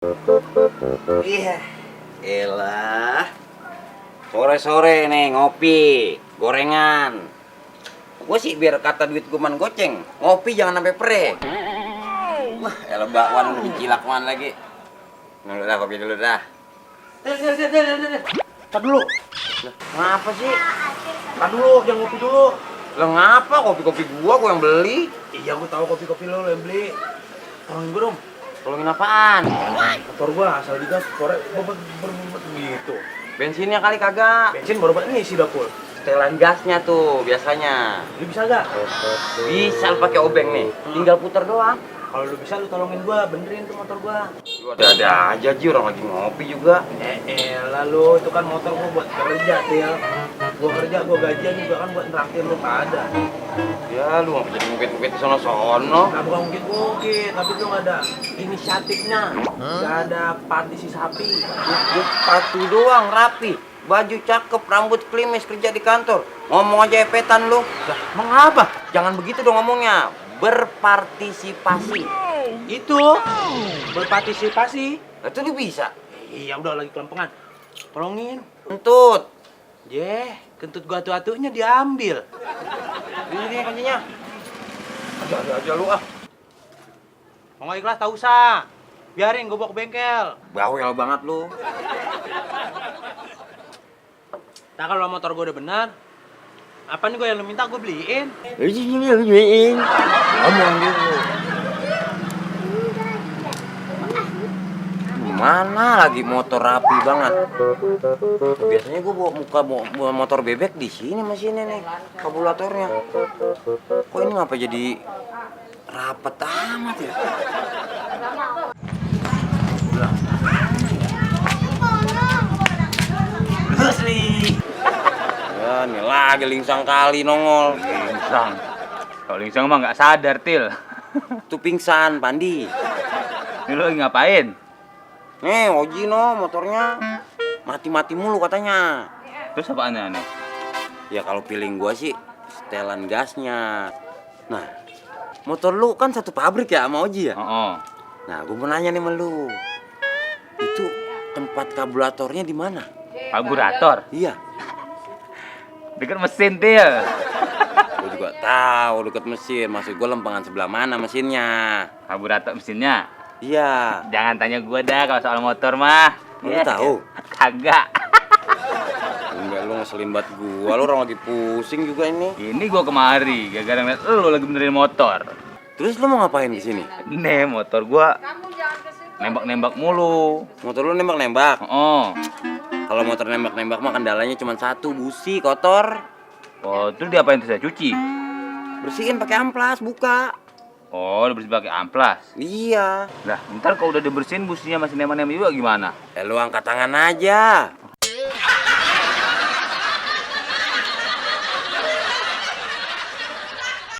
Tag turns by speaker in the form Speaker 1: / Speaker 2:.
Speaker 1: Iya, elah. Sore-sore nih ngopi, gorengan. Gue sih biar kata duit gue man goceng, ngopi jangan sampai pre. Wah, elah bakwan lebih cilak man lagi. Nunggu dah, kopi dulu dah.
Speaker 2: Tar dulu.
Speaker 1: Ngapa sih?
Speaker 2: Tar dulu, jangan ngopi dulu.
Speaker 1: Lah ngapa kopi-kopi gua yang beli?
Speaker 2: Iya, gue tahu kopi-kopi lo yang beli. Tolongin gue dong.
Speaker 1: Tolongin apaan?
Speaker 2: Motor gue asal digas, sore bebet gitu.
Speaker 1: Bensinnya kali kagak.
Speaker 2: Bensin baru buat ngisi dah full.
Speaker 1: Setelan gasnya tuh biasanya.
Speaker 2: Lu bisa gak?
Speaker 1: Bisa lu pakai obeng nih. Tinggal puter doang.
Speaker 2: Kalau lu bisa, lu tolongin gue, benerin tuh motor gue.
Speaker 1: Lu ada aja Ji, orang lagi ngopi juga.
Speaker 2: Lalu itu kan motor gue buat kerja, Til. Gue kerja, gue gajian juga kan buat nraktir lu pada.
Speaker 1: Ya lu ngapa jadi ngukit-ngukit sono-sono.
Speaker 2: Nah, bukan mungkin, tapi tuh gak ada inisiatifnya. Gak ada partisi sapi.
Speaker 1: Gue sepatu doang rapi. Baju cakep, rambut klimis, kerja di kantor. Ngomong aja epetan lu.
Speaker 2: Lah, mengapa?
Speaker 1: Jangan begitu dong ngomongnya. Berpartisipasi.
Speaker 2: Itu berpartisipasi.
Speaker 1: Itu lu bisa.
Speaker 2: Iya, udah lagi kelempengan. Tolongin.
Speaker 1: Kentut.
Speaker 2: Kentut gua atu-atunya diambil.
Speaker 1: Ini kuncinya. Ada aja lu ah.
Speaker 2: Mau nggak ikhlas, tak usah. Biarin gua bawa ke bengkel.
Speaker 1: Bawel banget lu.
Speaker 2: Nah, kalau motor gua udah benar, apa nih gua yang lu minta gua beliin?
Speaker 1: Ngomong dulu. Mana lagi motor rapi banget. Biasanya gua bawa motor bebek di sini mesinnya nih, kabulatornya. Kok ini ngapa jadi rapet amat ya?
Speaker 2: Asli.
Speaker 1: Ya, ini lagi lingsang kali nongol.
Speaker 3: Lingsang. Kalau lingsang mah nggak sadar, Til.
Speaker 1: Tuh pingsan, Pandi.
Speaker 3: Ini lo lagi ngapain?
Speaker 1: Nih, Oji no motornya mati-mati mulu katanya.
Speaker 3: Terus apaan nih?
Speaker 1: Ya kalau feeling gua sih setelan gasnya. Nah, motor lu kan satu pabrik ya sama Oji ya?
Speaker 3: Oh.
Speaker 1: Nah, gua mau nanya nih sama lu. Itu tempat karburatornya di mana?
Speaker 3: Karburator.
Speaker 1: Iya.
Speaker 3: Deket mesin, Til.
Speaker 1: Gua juga tahu deket mesin. Maksud gua lempengan sebelah mana mesinnya?
Speaker 3: Karburator mesinnya.
Speaker 1: Iya.
Speaker 3: Jangan tanya gua dah kalau soal motor mah.
Speaker 1: Lu tahu?
Speaker 3: Kagak.
Speaker 1: Enggak, lu ngeselin banget gua. Lu orang lagi pusing juga ini.
Speaker 3: Ini gua kemari gara-gara ngeliat lu lagi benerin motor.
Speaker 1: Terus lu mau ngapain di sini?
Speaker 3: Nih, motor gua nembak-nembak mulu.
Speaker 1: Motor lu nembak-nembak.
Speaker 3: Oh.
Speaker 1: Kalau motor nembak-nembak mah kendalanya cuma satu, busi, kotor.
Speaker 3: Oh, terus diapain tuh saya cuci?
Speaker 1: Bersihin pakai amplas, buka.
Speaker 3: Oh, dibersihin pakai amplas.
Speaker 1: Iya.
Speaker 3: Lah, ntar kalau udah dibersihin businya masih nempel-nempel juga gimana?
Speaker 1: Lu angkat tangan aja.